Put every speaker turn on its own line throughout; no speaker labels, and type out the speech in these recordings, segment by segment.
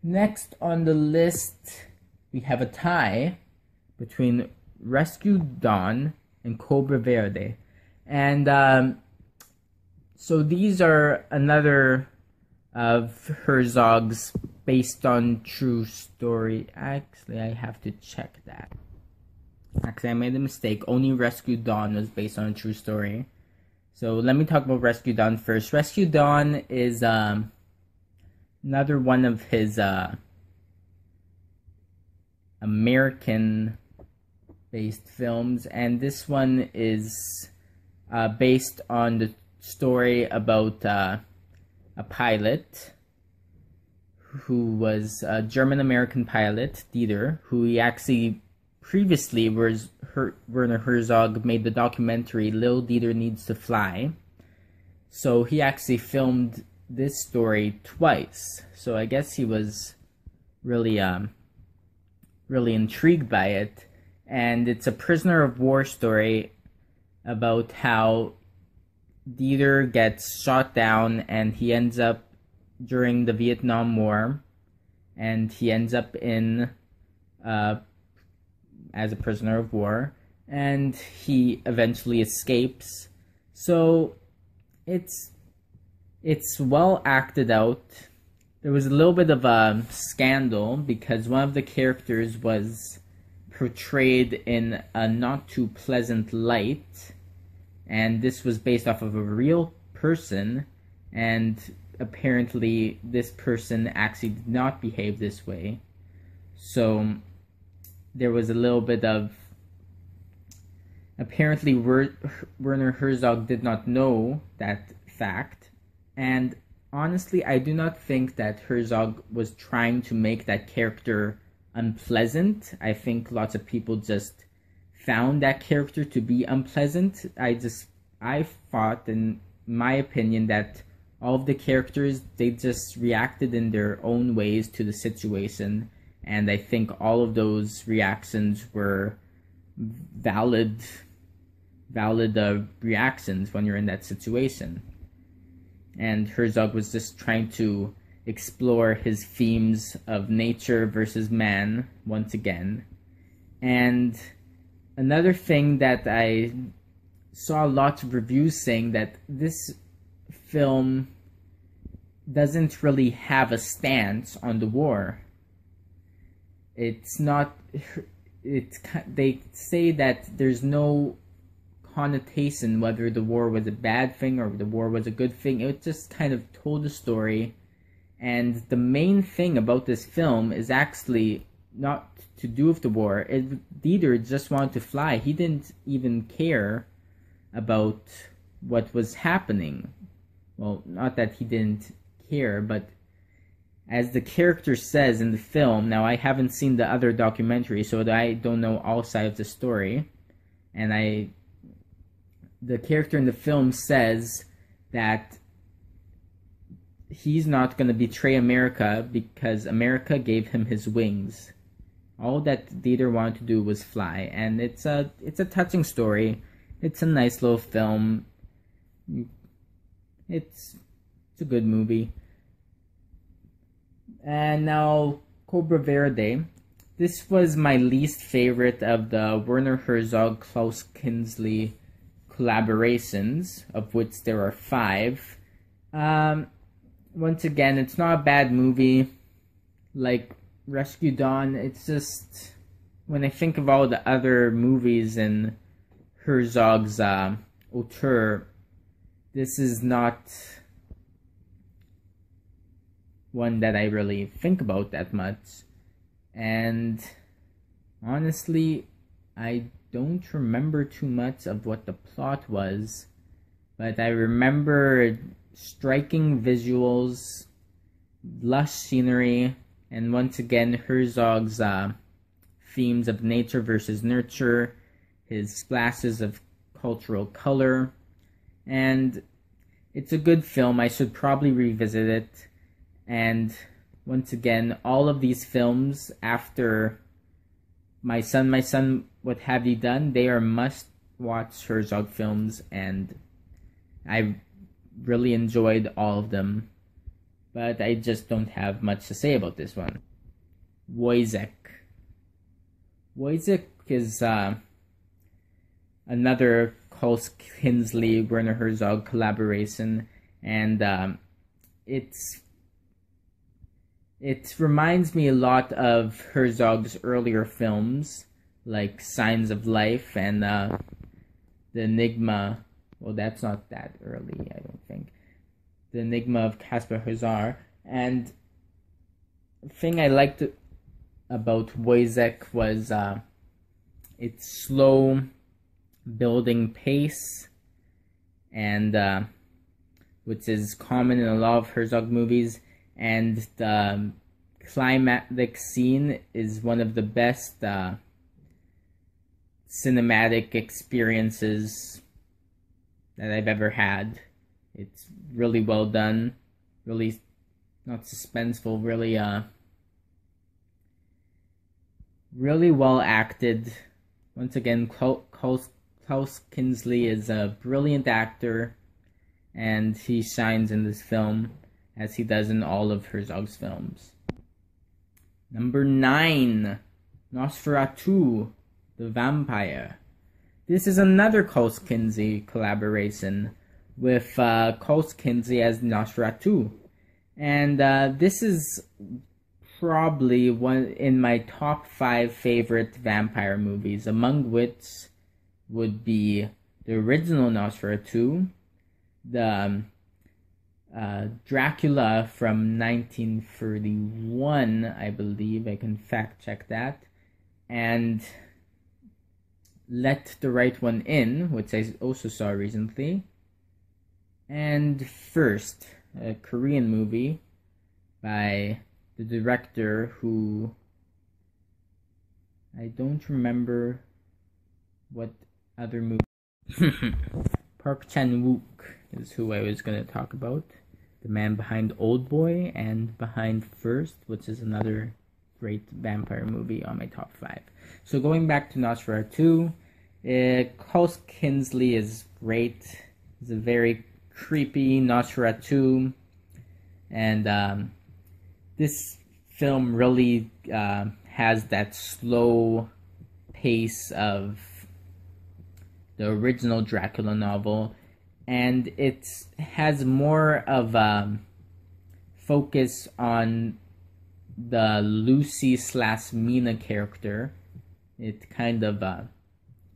Next on the list, we have a tie between Rescue Dawn and Cobra Verde. And so these are another of Herzog's based on true story. Actually, I have to check that. Actually, I made a mistake. Only Rescue Dawn was based on a true story. So let me talk about Rescue Dawn first. Rescue Dawn is another one of his American-based films, and this one is based on the story about a pilot who was a German-American pilot, Dieter, who he actually previously was Werner Herzog made the documentary Lil Dieter Needs to Fly. So he actually filmed this story twice. So I guess he was really intrigued by it. And it's a prisoner of war story about how Dieter gets shot down and he ends up during the Vietnam War, and he ends up in as a prisoner of war, and he eventually escapes. So it's well acted out. There was a little bit of a scandal because one of the characters was portrayed in a not too pleasant light, and this was based off of a real person, and apparently this person actually did not behave this way. So there was a little bit of, apparently Werner Herzog did not know that fact, and honestly I do not think that Herzog was trying to make that character unpleasant. I think lots of people just found that character to be unpleasant. I thought, in my opinion, that all of the characters, they just reacted in their own ways to the situation, and I think all of those reactions were valid reactions when you're in that situation. And Herzog was just trying to explore his themes of nature versus man once again. And another thing that I saw lots of reviews saying that this film doesn't really have a stance on the war. It's not, they say that there's no connotation whether the war was a bad thing or the war was a good thing. It just kind of told a story, and the main thing about this film is actually not to do with the war. Dieter just wanted to fly. He didn't even care about what was happening. Well, not that he didn't care, but as the character says in the film, now I haven't seen the other documentary, so I don't know all sides of the story, and the character in the film says that he's not going to betray America because America gave him his wings. All that Dieter wanted to do was fly, and it's a touching story. It's a nice little film. It's a good movie. And now Cobra Verde. This was my least favorite of the Werner Herzog Klaus Kinski collaborations, of which there are 5. Once again, it's not a bad movie. Like Rescue Dawn, it's just, when I think of all the other movies in Herzog's auteur, this is not one that I really think about that much. And honestly, I don't remember too much of what the plot was, but I remember striking visuals, lush scenery, and once again Herzog's themes of nature versus nurture, his splashes of cultural color, and it's a good film. I should probably revisit it. And once again, all of these films after My Son, What Have You Done, they are must-watch Herzog films, and I really enjoyed all of them. but I just don't have much to say about this one. Woyzeck. Woyzeck is another Klaus Kinsley Werner Herzog collaboration, and it reminds me a lot of Herzog's earlier films, like Signs of Life and the Enigma. Well, that's not that early, I don't think. The Enigma of Kaspar Hauser. And the thing I liked about Woyzeck was its slow building pace, and which is common in a lot of Herzog movies. And the climatic scene is one of the best cinematic experiences that I've ever had. It's really well done, really not suspenseful, really well acted. Once again, Klaus Kinsley is a brilliant actor, and he shines in this film as he does in all of Herzog's films. Number 9, Nosferatu, the Vampire. This is another Klaus Kinsley collaboration with Klaus Kinsley as Nosferatu. And this is probably one in my top 5 favorite vampire movies, among which would be the original Nosferatu, the Dracula from 1931, I believe, I can fact check that, and Let the Right One In, which I also saw recently, and First, a Korean movie by the director who I don't remember what other movie. Park Chan-wook is who I was going to talk about. The man behind Oldboy and behind First, which is another great vampire movie on my top 5. So going back to Nosferatu, Klaus Kinsley is great. He's a very creepy Nosferatu, and this film really has that slow pace of the original Dracula novel, and it has more of a focus on the Lucy/Mina character. It kind of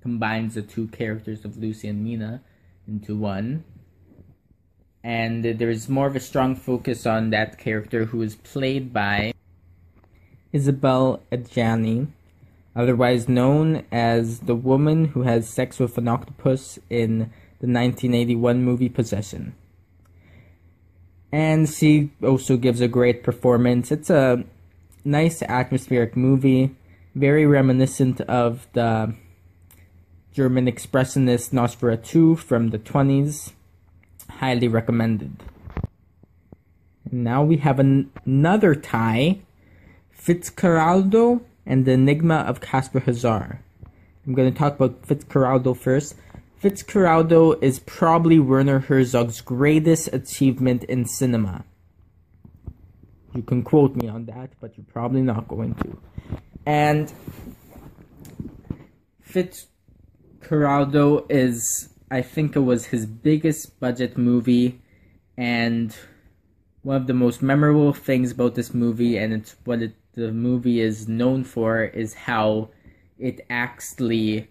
combines the two characters of Lucy and Mina into one. And there's more of a strong focus on that character, who is played by Isabelle Adjani, otherwise known as the woman who has sex with an octopus in the 1981 movie Possession. And she also gives a great performance. It's a nice atmospheric movie, very reminiscent of the German expressionist Nosferatu from the 20s. Highly recommended. And now we have another tie, Fitzcaralldo and the Enigma of Kaspar Hauser. I'm going to talk about Fitzcaralldo first. Fitzcaralldo is probably Werner Herzog's greatest achievement in cinema. You can quote me on that, but you're probably not going to. And Fitzcaralldo is, I think it was his biggest budget movie, and one of the most memorable things about this movie, and it's what the movie is known for, is how it actually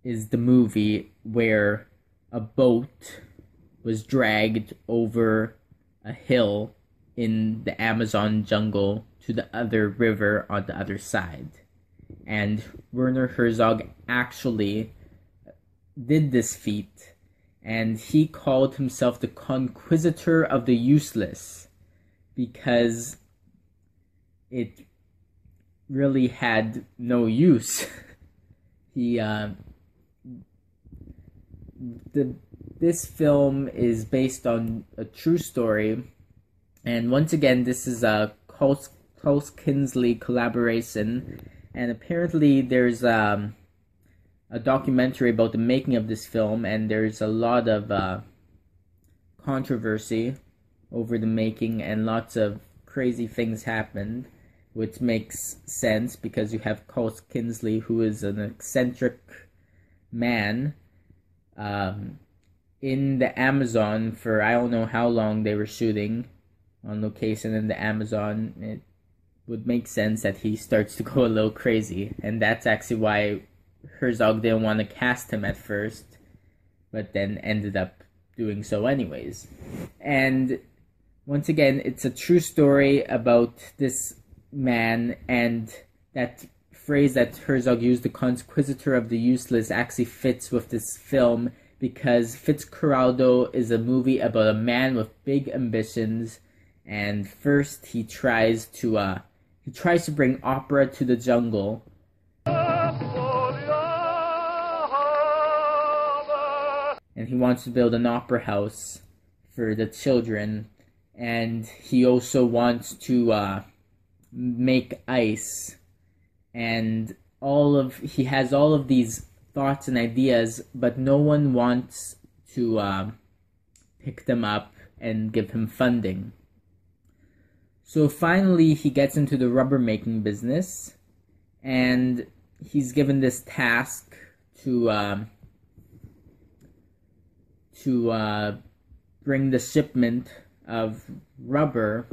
is the movie where a boat was dragged over a hill in the Amazon jungle to the other river on the other side. And Werner Herzog actually did this feat, and he called himself the Conquisitor of the Useless, because it really had no use. This film is based on a true story, and once again, this is a Klaus Kinsley collaboration, and apparently there's a documentary about the making of this film, and there's a lot of controversy over the making, and lots of crazy things happened, which makes sense because you have Colt Kinsley, who is an eccentric man, in the Amazon for I don't know how long they were shooting on location in the Amazon. It would make sense that he starts to go a little crazy, and that's actually why Herzog didn't want to cast him at first, but then ended up doing so anyways. And once again, it's a true story about this man, and that phrase that Herzog used, the conquisitor of the useless, actually fits with this film, because Fitzcaralldo is a movie about a man with big ambitions, and first he tries to bring opera to the jungle. And he wants to build an opera house for the children, and he also wants to make ice, and he has all of these thoughts and ideas, but no one wants to pick them up and give him funding. So finally he gets into the rubber making business, and he's given this task to bring the shipment of rubber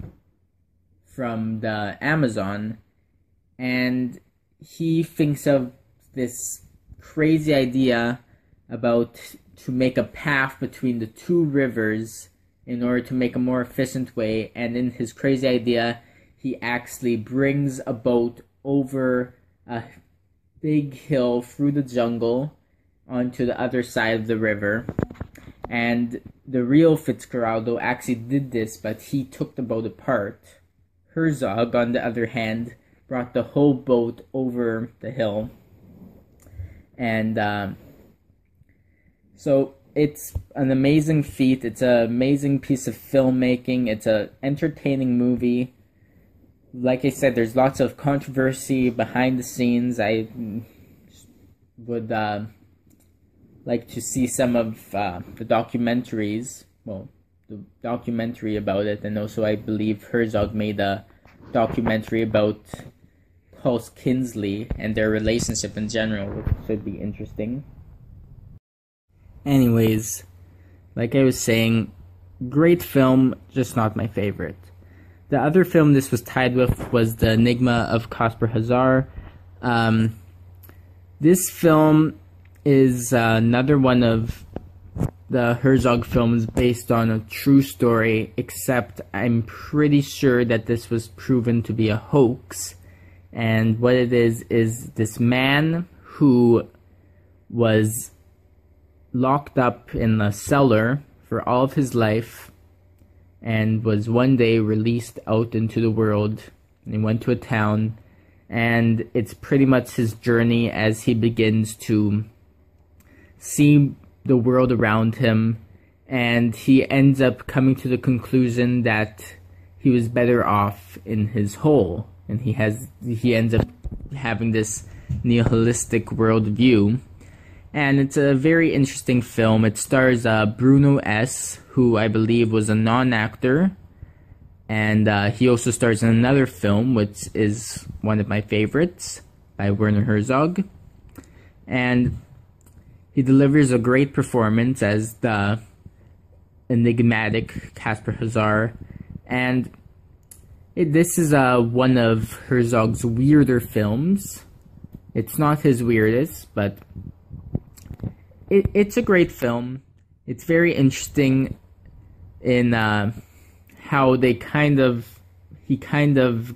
from the Amazon, and he thinks of this crazy idea about to make a path between the two rivers in order to make a more efficient way. And in his crazy idea, he actually brings a boat over a big hill through the jungle onto the other side of the river. And the real Fitzcaralldo actually did this, but he took the boat apart. Herzog, on the other hand, brought the whole boat over the hill. And so it's an amazing feat. It's an amazing piece of filmmaking. It's an entertaining movie. Like I said, there's lots of controversy behind the scenes. I would like to see some of the documentaries. Well, the documentary about it, and also I believe Herzog made a documentary about Colt Kinsley and their relationship in general, which should be interesting. Anyways, like I was saying, great film, just not my favorite. The other film this was tied with was The Enigma of Kaspar Hauser. This film is another one of the Herzog films based on a true story, except I'm pretty sure that this was proven to be a hoax. And what it is this man who was locked up in a cellar for all of his life and was one day released out into the world. And he went to a town, and it's pretty much his journey as he begins to see the world around him, and he ends up coming to the conclusion that he was better off in his hole, and he ends up having this nihilistic worldview. And it's a very interesting film. It stars Bruno S., who I believe was a non-actor, and he also stars in another film, which is one of my favorites, by Werner Herzog. And he delivers a great performance as the enigmatic Kaspar Hauser, and this is one of Herzog's weirder films. It's not his weirdest, but it's a great film. It's very interesting in how he kind of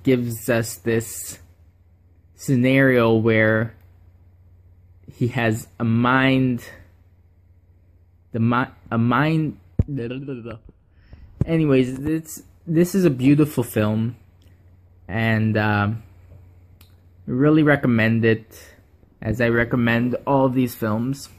gives us this scenario where he has a mind. Anyways, this is a beautiful film, and I really recommend it, as I recommend all of these films.